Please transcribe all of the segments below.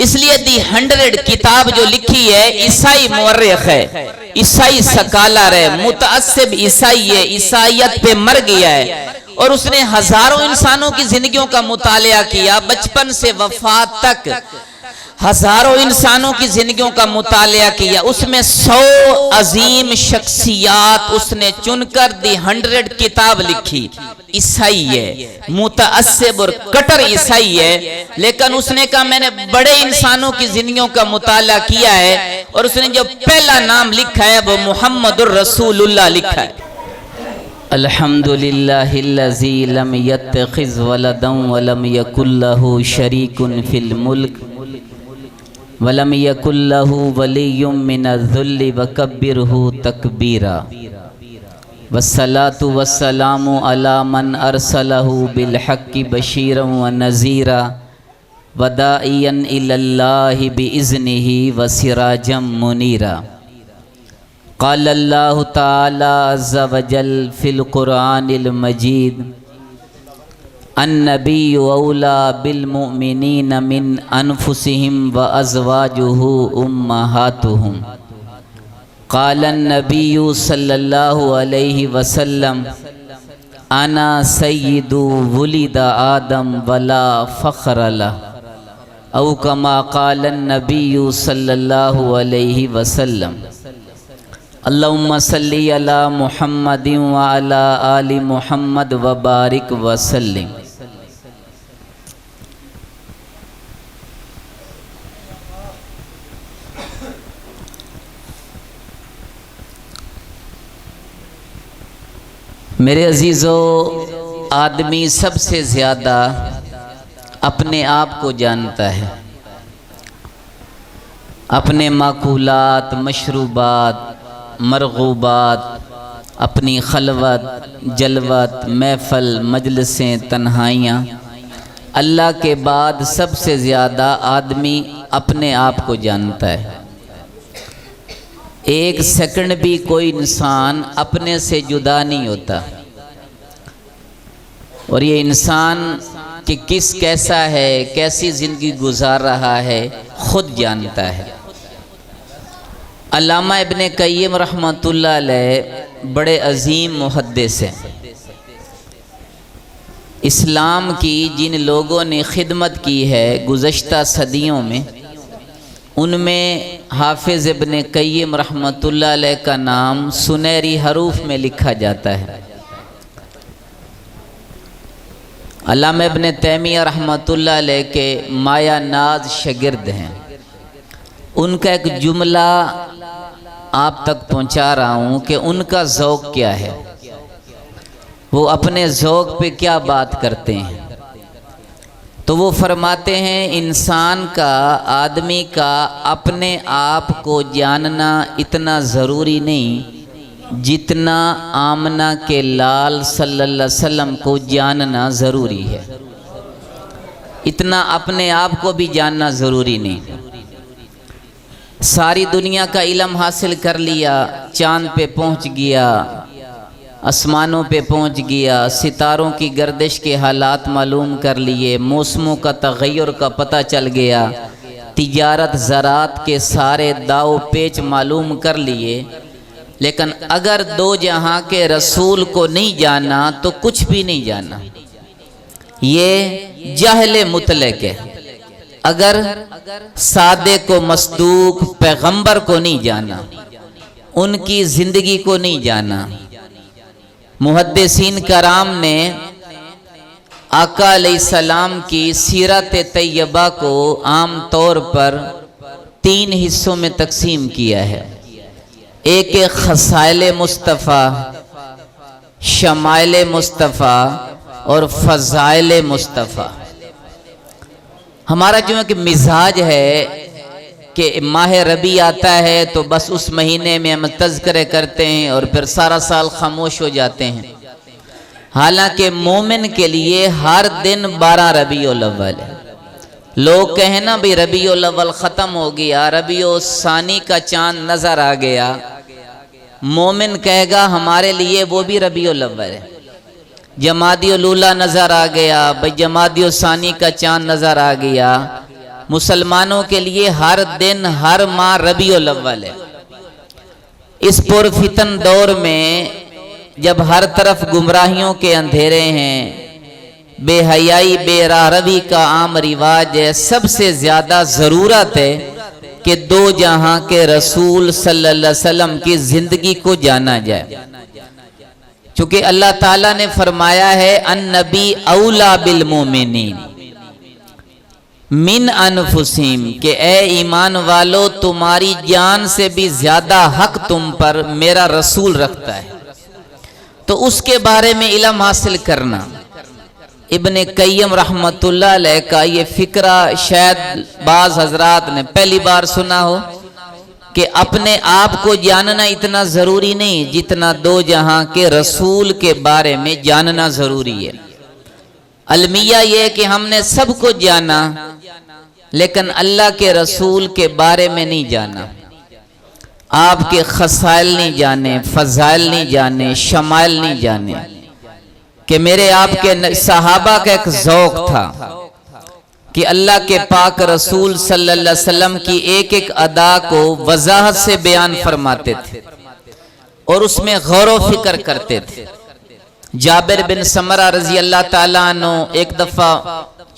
اس لیے دی 100 کتاب جو لکھی ہے عیسائی مورخ ہے، عیسائی سکالر ہے، متعصب عیسائی ہے، عیسائیت پہ مر گیا ہے، اور اس نے ہزاروں انسانوں کی زندگیوں کا مطالعہ کیا، بچپن سے وفات تک ہزاروں انسانوں کی زندگیوں کا مطالعہ کیا، اس میں 100 عظیم شخصیات اس نے چن کر دی 100 کتاب لکھی۔ عیسائی ہے، متعصب اور کٹر عیسائی ہے، لیکن اس نے کہا میں نے بڑے انسانوں کی زندگیوں کا مطالعہ کیا ہے، اور اس نے جو پہلا نام لکھا ہے وہ محمد الرسول اللہ لکھا ہے۔ الحمدللہ الذی لم یتخذ ولدا ولم یکن لہ شریک فی الملک وَلَمْ يَكُنْ لَهُ وَلِيٌّ مِّنَ الذُّلِّ وَكَبِّرْهُ تَكْبِيرًا وَالصَّلَاةُ وَالسَّلَامُ عَلَى مَنْ أَرْسَلَهُ بِالْحَقِّ بَشِيرًا وَنَذِيرًا وَدَاعِيًا إِلَى اللَّهِ بِإِذْنِهِ وَسِرَاجًا مُنِيرًا قال الله تعالى عز وجل في القرآن المجيد النبی اولی بالمؤمنین من انفسهم وازواجه امہاتهم قال النبی صلی اللہ علیہ وسلم انا سید ولد آدم ولا فخر له او کما قال النبی صلی اللہ علیہ وسلم اللہم صلی علی محمد وعلی آل محمد وبارک وسلم۔ میرے عزیزو، آدمی سب سے زیادہ اپنے آپ کو جانتا ہے، اپنے معقولات، مشروبات، مرغوبات، اپنی خلوت، جلوت، محفل، مجلسیں، تنہائیاں۔ اللہ کے بعد سب سے زیادہ آدمی اپنے آپ کو جانتا ہے۔ ایک سیکنڈ بھی کوئی انسان اپنے سے جدا نہیں ہوتا، اور یہ انسان کہ کیسا ہے، کیسی زندگی گزار رہا ہے، خود جانتا ہے۔ علامہ ابن قیم رحمۃ اللہ علیہ بڑے عظیم محدث ہیں۔ اسلام کی جن لوگوں نے خدمت کی ہے گزشتہ صدیوں میں، ان میں حافظ ابن قیم رحمۃ اللہ علیہ کا نام سنہری حروف میں لکھا جاتا ہے۔ علامہ ابن تیمیہ رحمۃ اللہ علیہ کے مایہ ناز شاگرد ہیں۔ ان کا ایک جملہ آپ تک پہنچا رہا ہوں کہ ان کا ذوق کیا ہے، وہ اپنے ذوق پہ کیا بات کرتے ہیں۔ تو وہ فرماتے ہیں انسان کا، آدمی کا اپنے آپ کو جاننا اتنا ضروری نہیں جتنا آمنہ کے لال صلی اللہ علیہ وسلم کو جاننا ضروری ہے۔ اتنا اپنے آپ کو بھی جاننا ضروری نہیں۔ ساری دنیا کا علم حاصل کر لیا، چاند پہ پہنچ گیا، آسمانوں پہ پہنچ گیا، ستاروں کی گردش کے حالات معلوم کر لیے، موسموں کا تغیر کا پتہ چل گیا، تجارت زراعت کے سارے داؤ پیچ معلوم کر لیے، لیکن اگر دو جہاں کے رسول کو نہیں جانا تو کچھ بھی نہیں جانا۔ یہ جہل مطلق ہے۔ اگر صادق و مصدوق پیغمبر کو نہیں جانا، ان کی زندگی کو نہیں جانا۔ محدثین کرام نے آقا علیہ السلام کی سیرت طیبہ کو عام طور پر 3 حصوں میں تقسیم کیا ہے۔ ایک خصائل مصطفیٰ، شمائل مصطفیٰ اور فضائل مصطفیٰ۔ ہمارا جو ہے کہ مزاج ہے کہ ماہ ربیع آتا ہے تو بس اس مہینے میں ہم تذکرے کرتے ہیں اور پھر سارا سال خاموش ہو جاتے ہیں، حالانکہ مومن کے لیے ہر دن 12 ربیع الاول ہے۔ لوگ کہیں نا بھی ربیع الاول ختم ہو گیا، ربیع الثانی کا چاند نظر آ گیا، مومن کہے گا ہمارے لیے وہ بھی ربیع الاول ہے۔ جمادی الاولیٰ نظر آ گیا، بھئی جمادی الثانی کا چاند نظر آ گیا، مسلمانوں کے لیے ہر دن ہر ماہ ربیع الاول ہے۔ اس پرفتن دور میں جب ہر طرف گمراہیوں کے اندھیرے ہیں، بے حیائی بے راہ روی کا عام رواج ہے، سب سے زیادہ ضرورت ہے کہ دو جہاں کے رسول صلی اللہ علیہ وسلم کی زندگی کو جانا جائے، چونکہ اللہ تعالیٰ نے فرمایا ہے النبی اولا بالمومنین من انفسہم، کہ اے ایمان والو تمہاری جان سے بھی زیادہ حق تم پر میرا رسول رکھتا ہے۔ تو اس کے بارے میں علم حاصل کرنا، ابن قیم رحمت اللہ علیہ کا یہ فکرہ شاید بعض حضرات نے پہلی بار سنا ہو کہ اپنے آپ کو جاننا اتنا ضروری نہیں جتنا دو جہاں کے رسول کے بارے میں جاننا ضروری ہے۔ المیہ یہ ہے کہ ہم نے سب کو جانا لیکن اللہ کے رسول کے بارے میں نہیں جانا، آپ کے خصائل نہیں جانے، فضائل نہیں جانے، شمائل نہیں جانے۔ کہ میرے آپ کے صحابہ کا ایک ذوق تھا کہ اللہ کے پاک رسول صلی اللہ علیہ وسلم کی ایک ایک ادا کو وضاحت سے بیان فرماتے تھے اور اس میں غور و فکر کرتے تھے۔ جابر بن سمرہ رضی اللہ تعالیٰ عنہ ایک دفعہ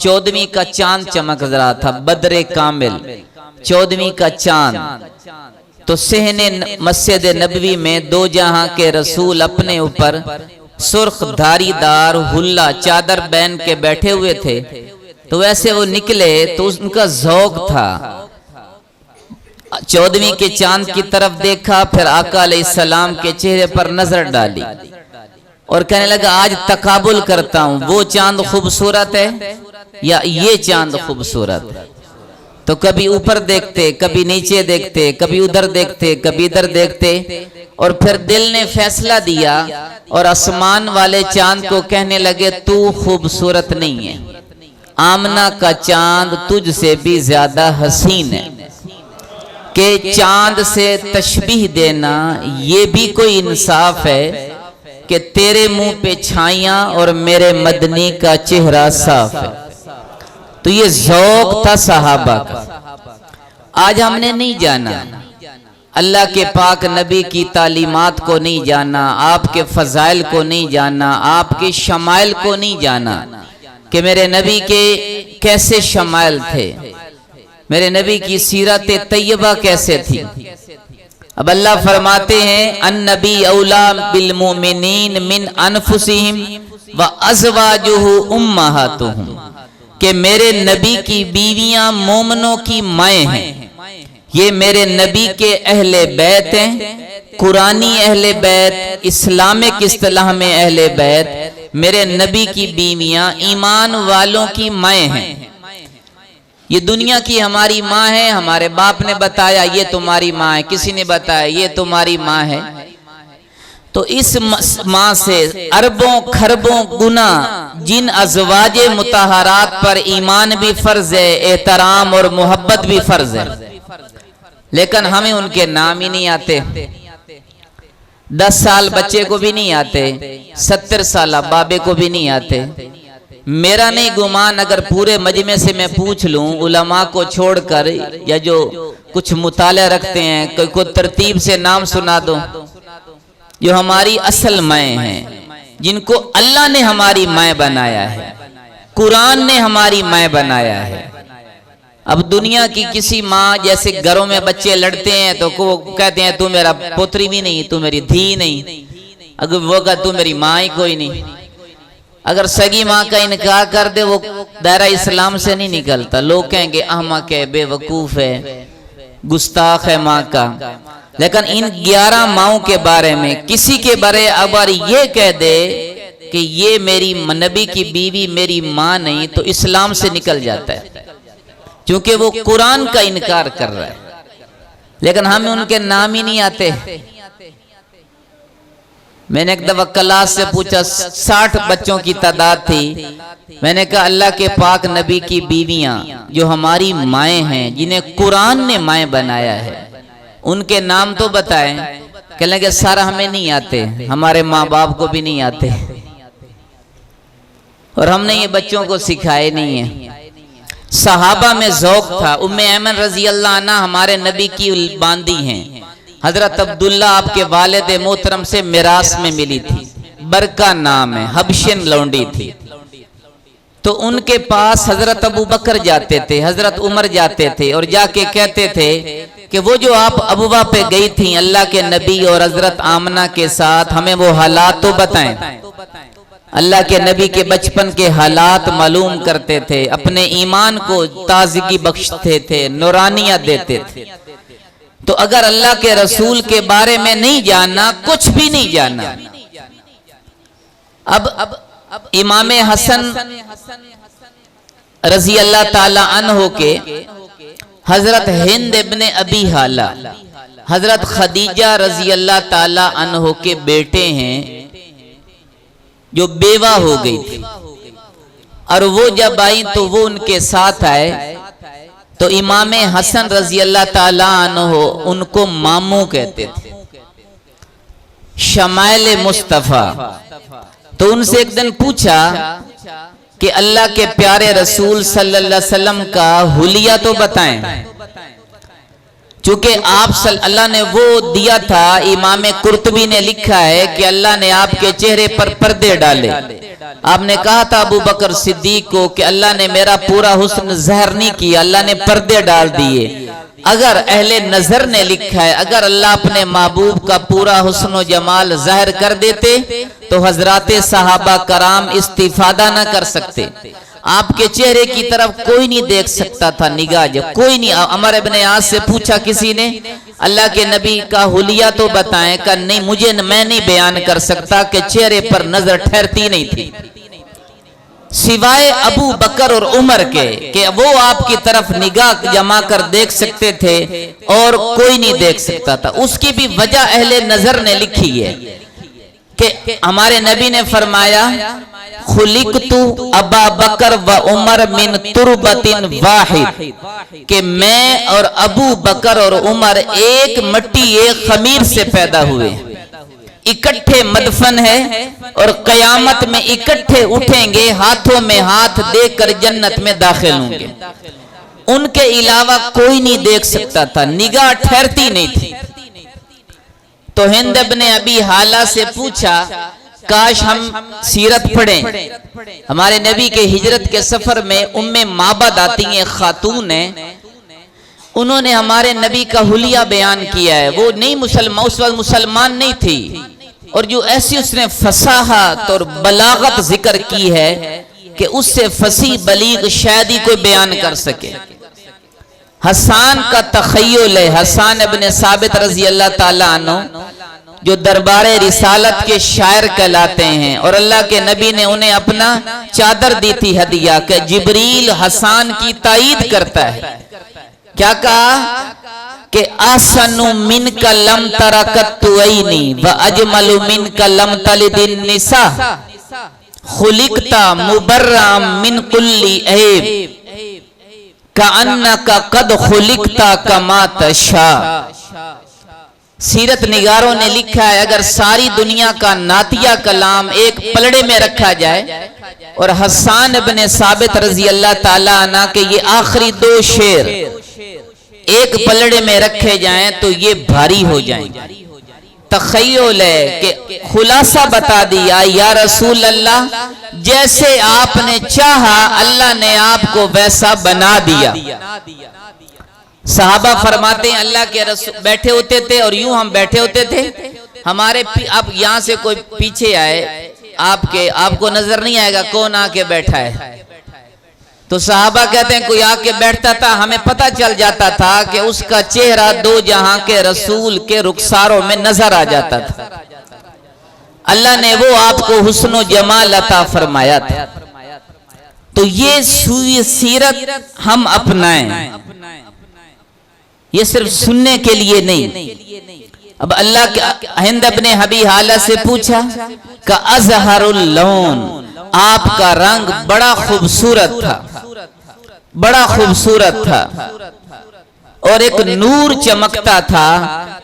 14ویں کا چاند چمک رہا تھا، بدر کامل 14ویں کا چاند، تو صحن مسجد نبوی میں دو جہاں کے رسول اپنے اوپر سرخ دھاری دار حلہ چادر پہن کے بیٹھے ہوئے تھے، تو ویسے وہ نکلے تو ان کا ذوق تھا، 14ویں کے چاند کی طرف دیکھا، پھر آقا علیہ السلام کے چہرے پر نظر ڈالی اور کہنے لگا آج تقابل کرتا ہوں، وہ چاند خوبصورت ہے یا یہ چاند خوبصورت ہے؟ تو کبھی اوپر دیکھتے، کبھی نیچے دیکھتے، کبھی ادھر دیکھتے، کبھی ادھر دیکھتے، اور پھر دل نے فیصلہ دیا اور آسمان والے چاند کو کہنے لگے تو خوبصورت نہیں ہے، آمنہ کا چاند تجھ سے بھی زیادہ حسین ہے۔ کہ چاند سے تشبیہ دینا یہ بھی کوئی انصاف ہے کہ تیرے منہ پہ چھائیاں اور میرے مدنی کا چہرہ صاف ہے۔ تو یہ ذوق تھا صحابہ کا۔ آج ہم نے نہیں جانا، اللہ کے پاک نبی کی تعلیمات کو نہیں جانا، آپ کے فضائل کو نہیں جانا، آپ کے شمائل کو نہیں جانا کہ میرے نبی کے کیسے شمائل تھے، میرے نبی کی سیرت طیبہ کیسے تھی۔ اب اللہ فرماتے ہیں النبی اولا بالمؤمنین من انفسہم وازواجہ امہاتہم، کہ میرے نبی کی بیویاں مومنوں کی مائیں ہیں، یہ میرے نبی کے اہل بیت ہیں، قرآنی اہل بیت، اسلامک اصطلاح میں اہل بیت، میرے نبی کی بیویاں ایمان والوں کی مائیں ہیں۔ یہ دنیا کی ہماری ماں ہے، ہمارے باپ نے بتایا یہ تمہاری ماں ہے، کسی نے بتایا یہ تمہاری ماں ہے، تو اس ماں سے اربوں کھربوں گنا جن ازواج مطہرات پر ایمان بھی فرض ہے، احترام اور محبت بھی فرض ہے، لیکن ہمیں ان کے نام ہی نہیں آتے۔ 10 سال بچے کو بھی نہیں آتے، 70 سالہ بابے کو بھی نہیں آتے۔ میرا نہیں گمان، اگر پورے مجمع سے میں پوچھ لوں علماء کو چھوڑ کر یا جو کچھ مطالعہ رکھتے ہیں، کوئی ترتیب سے نام سنا دو جو ہماری اصل مائیں ہیں، جن کو اللہ نے ہماری مائیں بنایا ہے، قرآن نے ہماری مائیں بنایا ہے۔ اب دنیا کی کسی ماں جیسے گھروں میں بچے لڑتے ہیں تو وہ کہتے ہیں تو میرا پوتری بھی نہیں، تو میری دھی نہیں، اگر وہ کہا تو میری ماں ہی کوئی نہیں۔ اگر سگی ماں کا انکار کر دے وہ دائرہ اسلام سے نہیں نکلتا، لوگ کہیں گے احمق ہے، بے وقوف ہے، گستاخ ہے ماں کا۔ لیکن ان 11 ماؤں کے بارے میں کسی کے بارے اگر یہ کہہ دے کہ یہ میری نبی کی بیوی میری ماں نہیں تو اسلام سے نکل جاتا ہے، چونکہ وہ قرآن کا انکار کر رہا ہے، لیکن ہمیں ان کے نام ہی نہیں آتے۔ میں نے ایک دفعہ کلاس سے پوچھا، 60 بچوں کی تعداد تھی، میں نے کہا اللہ کے پاک نبی کی بیویاں جو ہماری مائیں ہیں، جنہیں قرآن نے مائیں بنایا ہے، ان کے نام تو بتائیں۔ کہنے لگے سارا ہمیں نہیں آتے، ہمارے ماں باپ کو بھی نہیں آتے، اور ہم نے یہ بچوں کو سکھائے نہیں ہیں۔ صحابہ میں ذوق تھا. ام ایمن رضی اللہ عنہ ہمارے نبی کی باندی ہیں. حضرت عبداللہ آپ کے والد محترم سے میراث میں ملی تھی. برکہ نام ہے, حبشین لونڈی تھی. تو ان کے پاس حضرت ابو بکر جاتے تھے, حضرت عمر جاتے تھے, اور جا کے کہتے تھے کہ وہ جو آپ ابوا پہ گئی تھیں اللہ کے نبی اور حضرت آمنہ کے ساتھ, ہمیں وہ حالات تو بتائیں. اللہ کے نبی کے بچپن کے حالات معلوم کرتے تھے, اپنے ایمان کو تازگی بخشتے تھے, نورانیت دیتے تھے. تو اگر اللہ کے رسول کے بارے میں نہیں جاننا, کچھ بھی نہیں جاننا. اب امام حسن رضی اللہ تعالی عنہ کے حضرت ہند ابن ابی حالہ, حضرت خدیجہ رضی اللہ تعالی عنہ کے بیٹے ہیں جو بیوہ ہو گئی تھی. اور وہ جب آئی تو وہ ان کے ساتھ آئے, تو امام حسن رضی اللہ تعالی عنہ ان کو ماموں کہتے تھے, شمائل مصطفیٰ. تو ان سے ایک دن پوچھا کہ اللہ کے پیارے رسول صلی اللہ علیہ وسلم کا حلیہ تو بتائیں. چونکہ اللہ نے وہ دیا تھا, امام قرطبی نے لکھا ہے کہ اللہ نے آپ کے چہرے پر پردے ڈالے. آپ نے کہا تھا ابو بکر صدیق کو کہ اللہ نے میرا پورا حسن ظاہر نہیں کیا, اللہ نے پردے ڈال دیے. اگر اہل نظر نے لکھا ہے, اگر اللہ اپنے محبوب کا پورا حسن و جمال ظاہر کر دیتے تو حضرات صحابہ کرام استفادہ نہ کر سکتے. آپ کے چہرے کی طرف کوئی نہیں دیکھ سکتا تھا نگاہ, جب کوئی نہیں. عمر ابن عاص سے پوچھا کسی نے, اللہ کے نبی کا حلیہ تو بتائیں. کہ نہیں, میں نہیں بیان کر سکتا, کہ چہرے پر نظر ٹھہرتی نہیں تھی سوائے ابو بکر اور عمر کے, کہ وہ آپ کی طرف نگاہ جما کر دیکھ سکتے تھے اور کوئی نہیں دیکھ سکتا تھا. اس کی بھی وجہ اہل نظر نے لکھی ہے کہ ہمارے نبی نے فرمایا, خلقت ابا بکر و عمر من تربت واحد, کہ میں اور ابو بکر اور عمر ایک مٹی ایک خمیر سے پیدا ہوئے, اکٹھے مدفن ہے اور قیامت میں اکٹھے اٹھیں گے, ہاتھوں میں ہاتھ دے کر جنت میں داخل ہوں گے. ان کے علاوہ کوئی نہیں دیکھ سکتا تھا, نگاہ ٹھہرتی نہیں تھی. تو ہند ابن ابی حالہ سے پوچھا, کاش ہم سیرت پڑھیں. ہمارے نبی کے ہجرت کے سفر میں ام معبد آتی ہیں, خاتون ہیں, انہوں نے ہمارے نبی کا حلیہ بیان کیا ہے. وہ نہیں مسلمان, اس وقت مسلمان نہیں تھی, اور جو ایسی اس نے فصاحت اور بلاغت ذکر کی ہے کہ اس سے فصیح بلیغ شاید ہی کوئی بیان کر سکے. حسان کا تخیل ہے, حسان ابن ثابت رضی اللہ تعالی عنہ جو دربار رسالت کے شاعر کہلاتے ہیں, اور اللہ کے نبی نے انہیں اپنا چادر دی تھی ہدیہ, کہ جبریل حسان کی تائید کرتا ہے. کیا کہا کہ احسن منک لم ترکت عینی واجمل منک لم تلد النساء, خلقت مبرئا من کل عیب کأنک قد خلقت کما تشاء. سیرت نگاروں نے لکھا ہے, اگر ساری دنیا کا نعتیہ کلام ایک پلڑے میں رکھا جائے اور حسان ابن ثابت رضی اللہ تعالی عنہ کے یہ آخری 2 شعر ایک پلڑے میں رکھے جائیں تو یہ بھاری ہو جائیں. تخیل ہے کہ خلاصہ بتا دیا, یا رسول اللہ جیسے آپ نے چاہا اللہ نے آپ کو ویسا بنا دیا. صحابہ فرماتے ہیں اللہ کے رسول بیٹھے ہوتے تھے اور یوں ہم بیٹھے ہوتے تھے, ہمارے اب یہاں سے کوئی پیچھے آئے, آپ کو نظر نہیں آئے گا کون آ کے بیٹھا ہے. تو صحابہ کہتے ہیں کوئی آ کے بیٹھتا تھا, ہمیں پتہ چل جاتا تھا کہ اس کا چہرہ 2 جہاں کے رسول کے رخساروں میں نظر آ جاتا تھا. اللہ نے وہ آپ کو حسن و جمال عطا فرمایا تھا. تو یہ سیرت ہم اپنائیں, یہ صرف سننے کے لیے نہیں. اب اللہ کے ہند ابن ابی حالہ سے پوچھا کہ ازہر اللون, آپ کا رنگ بڑا خوبصورت تھا, بڑا خوبصورت تھا, اور ایک نور چمکتا تھا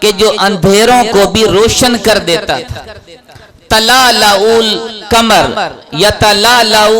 کہ جو اندھیروں کو بھی روشن کر دیتا تھا. تلالؤ القمر یتلالؤ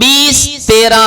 20, 13,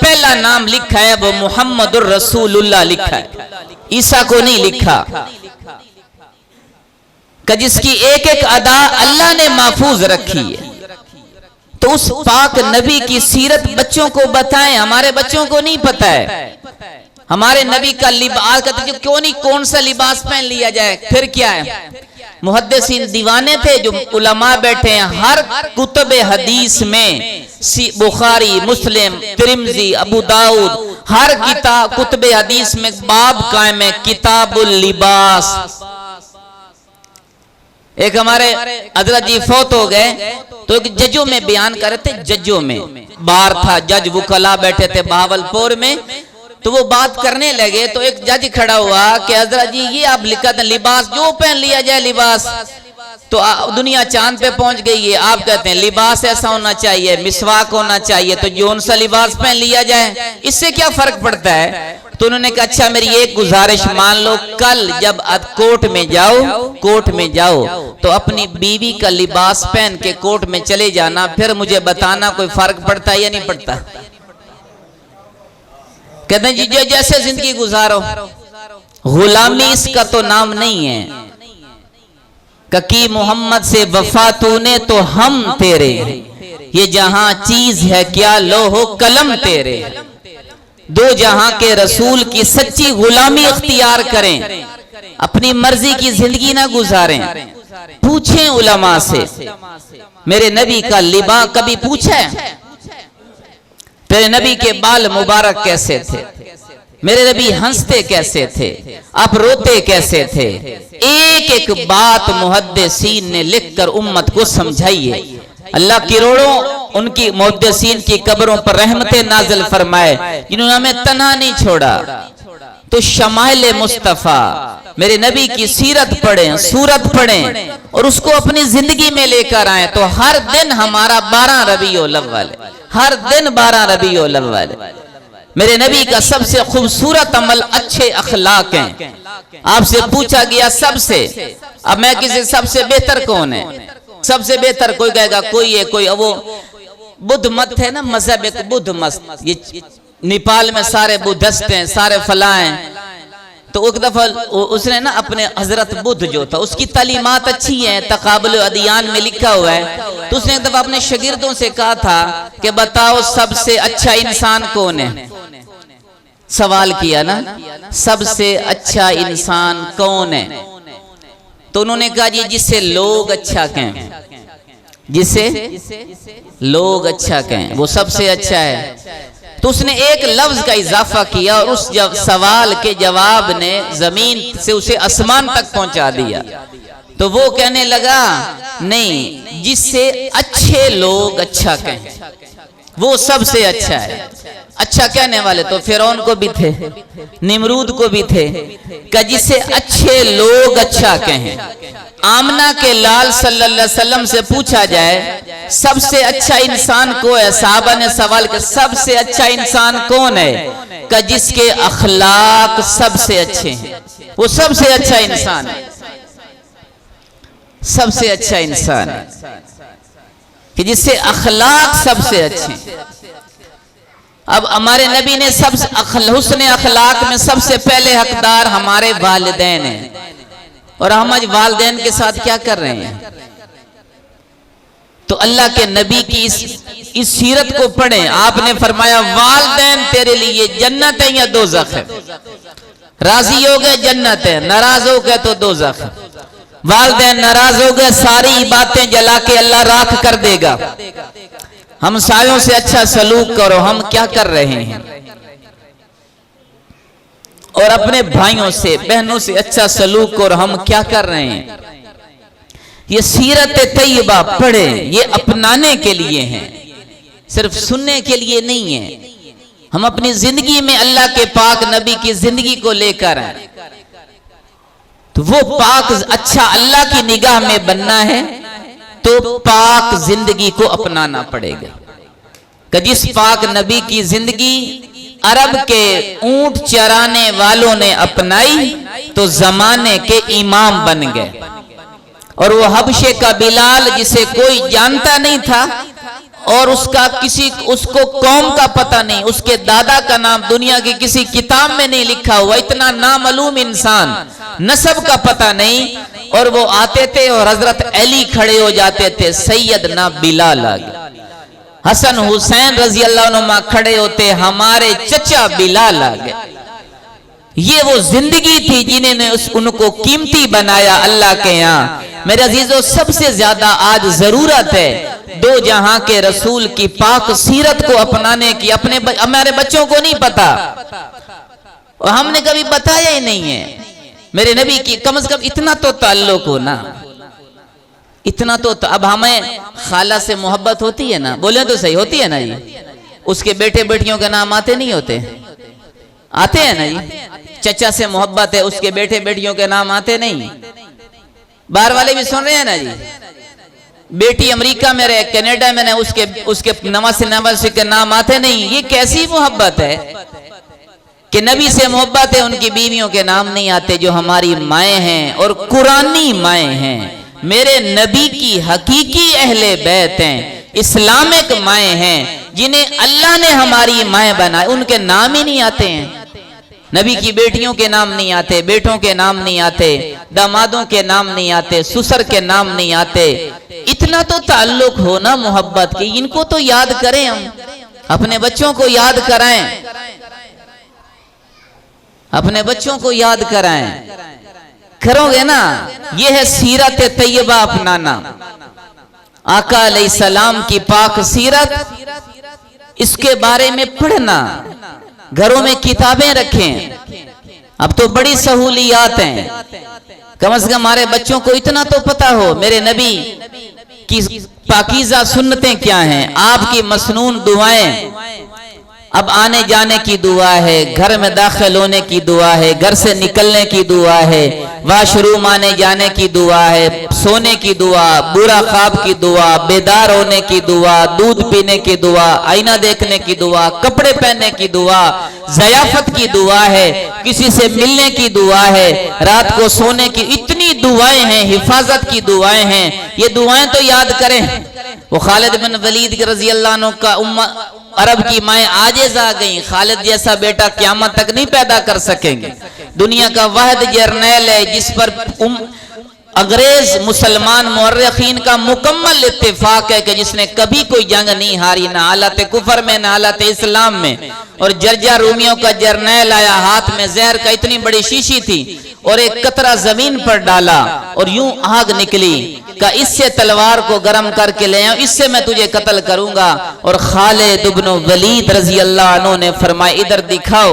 پہلا نام لکھا ہے وہ محمد الرسول اللہ لکھا ہے، عیسیٰ کو نہیں لکھا، کہ جس کی ایک ایک ادا اللہ نے محفوظ رکھی ہے۔ تو اس پاک نبی کی سیرت بچوں کو بتائیں، ہمارے بچوں کو نہیں پتہ ہے۔ ہمارے نبی کا لباس کہتے ہیں کیوں نہیں، کون سا لباس پہن لیا جائے، پھر کیا ہے؟ محدثین دیوانے تھے، جو علماء بیٹھے ہیں ہر کتب حدیث میں، بخاری، مسلم، ترمذی، ابو داؤد، ہر کتب حدیث میں باب قائم ہے کتاب اللباس۔ ایک ہمارے حضرت جی فوت ہو گئے تو ایک ججوں میں بیان کر رہے تھے، ججوں میں بار تھا، جج وکلا بیٹھے تھے بہاولپور میں، تو وہ بات کرنے لگے تو ایک جج کھڑا ہوا کہ حضرت جی یہ آپ لکھتے ہیں لباس جو پہن لیا جائے لباس، تو دنیا چاند پہ پہنچ گئی ہے، آپ کہتے ہیں لباس ایسا ہونا چاہیے، مسواک ہونا چاہیے، تو جون سا لباس پہن لیا جائے، اس سے کیا فرق پڑتا ہے؟ تو انہوں نے کہا اچھا میری ایک گزارش مان لو، کل جب کورٹ میں جاؤ تو اپنی بیوی کا لباس پہن کے کورٹ میں چلے جانا، پھر مجھے بتانا کوئی فرق پڑتا ہے یا نہیں پڑتا۔ کہتے ہیں جی جیسے زندگی گزارو، غلامی اس کا تو نام نہیں ہے، کہ محمد سے وفا تو نے تو ہم تیرے، یہ جہاں چیز ہے کیا لوح قلم تیرے، دو جہاں کے رسول کی سچی غلامی اختیار کریں، اپنی مرضی کی زندگی نہ گزاریں۔ پوچھیں علماء سے میرے نبی کا لباس کبھی پوچھا ہے؟ میرے نبی کے بال مبارک کیسے تھے؟ میرے نبی ہنستے کیسے تھے؟ آپ روتے کیسے تھے؟ ایک ایک بات محدثین نے لکھ کر امت کو سمجھائیے۔ اللہ کروڑوں ان کی محدثین کی قبروں پر رحمتیں نازل فرمائے، جنہوں نے ہمیں تنہا نہیں چھوڑا۔ تو شمائل مصطفیٰ میرے نبی کی سیرت پڑھیں، سورت پڑھیں اور اس کو اپنی زندگی میں لے کر آئیں، تو ہر دن ہمارا 12 ربیع الاول، ہر دن 12 ربیع الاول۔ میرے نبی کا سب سے خوبصورت عمل اچھے اخلاق ہیں۔ آپ سے پوچھا گیا سب سے، اب میں کسی سب سے بہتر کون ہے؟ سب سے بہتر کوئی کہے گا کوئی ہے، کوئی وہ بدھ مت ہے نا، مذہب ایک بدھ مت، یہ نیپال میں سارے بدھسٹ ہیں، سارے فلاں ہیں۔ تو ایک دفعہ اس نے نا اپنے حضرت بدھ جو تھا، اس کی تعلیمات اچھی ہیں، تقابل ادیان میں لکھا ہوا ہے، تو اس نے ایک دفعہ اپنے شاگردوں سے کہا تھا کہ بتاؤ سب سے اچھا انسان کون ہے؟ سوال کیا نا، سب سے اچھا انسان کون ہے؟ تو انہوں نے کہا جی جسے لوگ اچھا کہیں، جسے لوگ اچھا کہیں وہ سب سے اچھا ہے۔ تو اس نے ایک لفظ کا اضافہ کیا اور اس سوال کے جواب نے زمین سے اسے آسمان تک پہنچا دیا۔ تو وہ کہنے لگا نہیں، جس سے اچھے لوگ اچھا کہیں وہ سب سے اچھا ہے۔ اچھا کہنے والے تو فرعون کو بھی تھے، نمرود کو بھی تھے، کہ جسے اچھے لوگ اچھا کہیں۔ آمنہ کے لال صلی اللہ علیہ وسلم سے پوچھا جائے سب سے اچھا انسان کو ہے، صحابہ نے سوال کہ سب سے اچھا انسان کون ہے؟ کہ جس کے اخلاق سب سے اچھے ہیں، وہ سب سے اچھا انسان ہے، سب سے اچھا انسان ہے، کہ جس سے اخلاق سب سے اچھے ہیں۔ اب ہمارے نبی نے سب حسن اخلاق میں سب سے پہلے حقدار ہمارے والدین ہیں، اور ہم آج والدین کے ساتھ کیا کر رہے ہیں؟ تو اللہ کے نبی کی اس سیرت کو پڑھیں۔ آپ نے فرمایا والدین تیرے لیے جنت ہے یا دوزخ ہے؟ راضی ہو گئے جنت ہے، ناراض ہو گئے تو دوزخ ہے۔ والدین ناراض ہو گئے ساری باتیں جلا کے اللہ راکھ کر دے گا۔ ہمسایوں سے اچھا سلوک کرو، ہم کیا کر رہے ہیں؟ اور اپنے بھائیوں سے بہنوں سے اچھا سلوک کرو، ہم کیا کر رہے ہیں؟ یہ سیرت طیبہ پڑھیں، یہ اپنانے کے لیے ہیں، صرف سننے کے لیے نہیں ہے۔ ہم اپنی زندگی میں اللہ کے پاک نبی کی زندگی کو لے کر آئیں، تو وہ پاک اچھا اللہ کی نگاہ میں بننا ہے تو پاک زندگی کو اپنانا پڑے گا۔ کہ جس پاک نبی کی زندگی عرب کے اونٹ چرانے والوں نے اپنائی تو زمانے کے امام بن گئے، اور وہ حبشے کا بلال جسے کوئی جانتا نہیں تھا، اور اس کو قوم کا پتہ نہیں، اس کے دادا کا نام دنیا کی کسی کتاب میں نہیں لکھا ہوا، اتنا نامعلوم انسان، نسب کا پتہ نہیں، اور وہ آتے تھے اور حضرت علی کھڑے ہو جاتے تھے، سیدنا بلال آ گئے، حسن حسین رضی اللہ عنہما کھڑے ہوتے، ہمارے چچا بلال آ گئے۔ یہ وہ زندگی تھی جنہیں نے ان کو قیمتی بنایا اللہ کے یہاں۔ میرے عزیزو، سب سے زیادہ آج ضرورت ہے دو جہاں کے رسول کی پاک سیرت کو اپنانے کی۔ ہمارے بچوں کو نہیں پتا اور ہم نے کبھی بتایا ہی نہیں ہے۔ میرے نبی کی کم از کم اتنا تو تعلق ہو نا، اتنا تو اب ہمیں خالہ سے محبت ہوتی ہے نا، بولیں تو صحیح، ہوتی ہے نا جی؟ اس کے بیٹے بیٹیوں کے نام آتے نہیں ہوتے؟ آتے ہیں نا جی؟ چچا سے محبت ہے، اس کے بیٹے بیٹیوں کے نام آتے نہیں؟ باہر والے بھی سن رہے ہیں نا جی؟ بیٹی امریکہ میں رہے، کینیڈا میں رہے، اس کے نواسی کے نام آتے نہیں؟ یہ کیسی محبت ہے کہ نبی سے محبت ہے، ان کی بیویوں کے نام نہیں آتے جو ہماری مائیں ہیں اور قرآنی مائیں ہیں۔ میرے نبی کی حقیقی اہل بیت ہیں، اسلامک مائیں ہیں، جنہیں اللہ نے ہماری مائیں بنائے، ان کے نام ہی نہیں آتے ہیں۔ نبی کی بیٹیوں کے نام نہیں آتے، بیٹوں کے نام نہیں آتے، دامادوں کے نام نہیں آتے، سسر کے نام نہیں آتے۔ اتنا تو تعلق ہو نا محبت کی، ان کو تو یاد کریں، ہم اپنے بچوں کو یاد کرائیں، اپنے بچوں کو یاد کرائیں، کرو گے نا؟ یہ ہے سیرت طیبہ اپنانا، آقا علیہ السلام کی پاک سیرت، اس کے بارے میں پڑھنا، گھروں میں کتابیں رکھیں۔ اب تو بڑی سہولیات ہیں، کم از کم ہمارے بچوں کو اتنا تو پتا ہو میرے نبی کی پاکیزہ سنتیں کیا ہیں، آپ کی مسنون دعائیں۔ اب آنے جانے کی دعا ہے، گھر میں داخل ہونے کی دعا ہے، گھر سے نکلنے کی دعا ہے، واش روم آنے جانے کی دعا ہے، سونے کی دعا، برا خواب کی دعا، بیدار ہونے کی دعا، دودھ پینے کی دعا، آئینہ دیکھنے کی دعا، کپڑے پہننے کی دعا، ضیافت کی دعا ہے، کسی سے ملنے کی دعا ہے، رات کو سونے کی، اتنی دعائیں ہیں، حفاظت کی دعائیں ہیں۔ یہ دعائیں تو یاد کریں۔ وہ خالد بن ولید رضی اللہ عنہ کا عرب کی مائیں عاجز آ گئیں، خالد جیسا بیٹا قیامت تک نہیں پیدا کر سکیں گے۔ دنیا کا واحد جرنیل ہے جس پر انگریز مسلمان مورخین کا مکمل اتفاق ہے کہ جس نے کبھی کوئی جنگ نہیں ہاری، نہ حالت کفر میں نہ حالت اسلام میں۔ اور جرجا رومیوں کا جرنیل آیا، ہاتھ میں زہر کا اتنی بڑی شیشی تھی، اور ایک قطرہ زمین پر ڈالا اور یوں آگ نکلی، کہ اس سے تلوار کو گرم کر کے لے آؤں، اس سے میں تجھے قتل کروں گا۔ اور خالد بن ولید رضی اللہ عنہ نے فرمایا ادھر دکھاؤ۔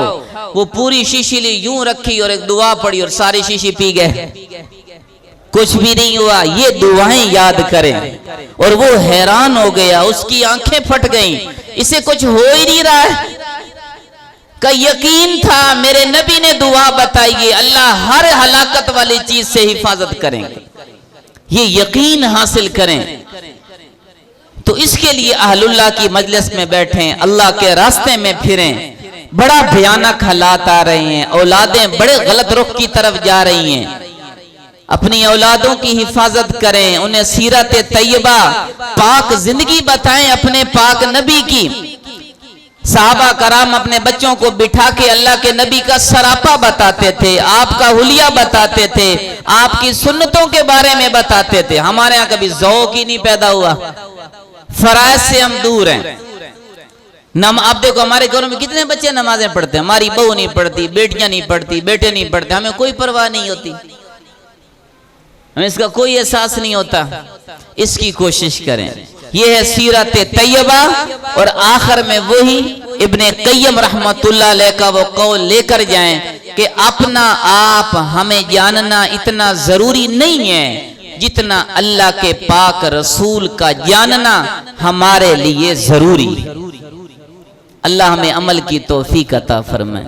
وہ پوری شیشی لی، یوں رکھی اور ایک دعا پڑھی اور ساری شیشی پی گئے، کچھ بھی نہیں ہوا۔ یہ دعائیں یاد کریں۔ اور وہ حیران ہو گیا، اس کی آنکھیں پھٹ گئیں، اسے کچھ ہو ہی نہیں رہا ہے، کا یقین تھا میرے نبی نے دعا بتائی ہے، اللہ ہر ہلاکت والی چیز سے حفاظت کریں گے، یہ یقین حاصل کریں۔ تو اس کے لیے اہل اللہ کی مجلس میں بیٹھیں، اللہ کے راستے میں پھریں۔ بڑا بھیانک حالات آ رہے ہیں، اولادیں بڑے غلط رخ کی طرف جا رہی ہیں۔ اپنی اولادوں کی حفاظت کریں، انہیں سیرت طیبہ پاک زندگی بتائیں اپنے پاک نبی کی۔ صحابہ کرام اپنے بچوں کو بٹھا کے اللہ کے نبی کا سراپا بتاتے تھے، آپ کا حلیہ بتاتے تھے، آپ کی سنتوں کے بارے میں بتاتے تھے۔ ہمارے ہاں کبھی ذوق ہی نہیں پیدا ہوا، فرائض سے ہم دور ہیں۔ اب دیکھو ہمارے گھروں میں کتنے بچے نمازیں پڑھتے ہیں، ہماری بہو نہیں پڑھتی، بیٹیاں نہیں پڑھتی، بیٹے نہیں پڑھتے، ہمیں کوئی پرواہ نہیں ہوتی، ہمیں اس کا کوئی احساس نہیں ہوتا۔ اس کی کوشش کریں، یہ ہے سیرت طیبہ۔ اور آخر میں وہی ابن قیم رحمت اللہ علیہ کا وہ قول لے کر جائیں کہ اپنا آپ ہمیں جاننا اتنا ضروری نہیں ہے جتنا اللہ کے پاک رسول کا جاننا ہمارے لیے ضروری۔ اللہ ہمیں عمل کی توفیق عطا فرمائے۔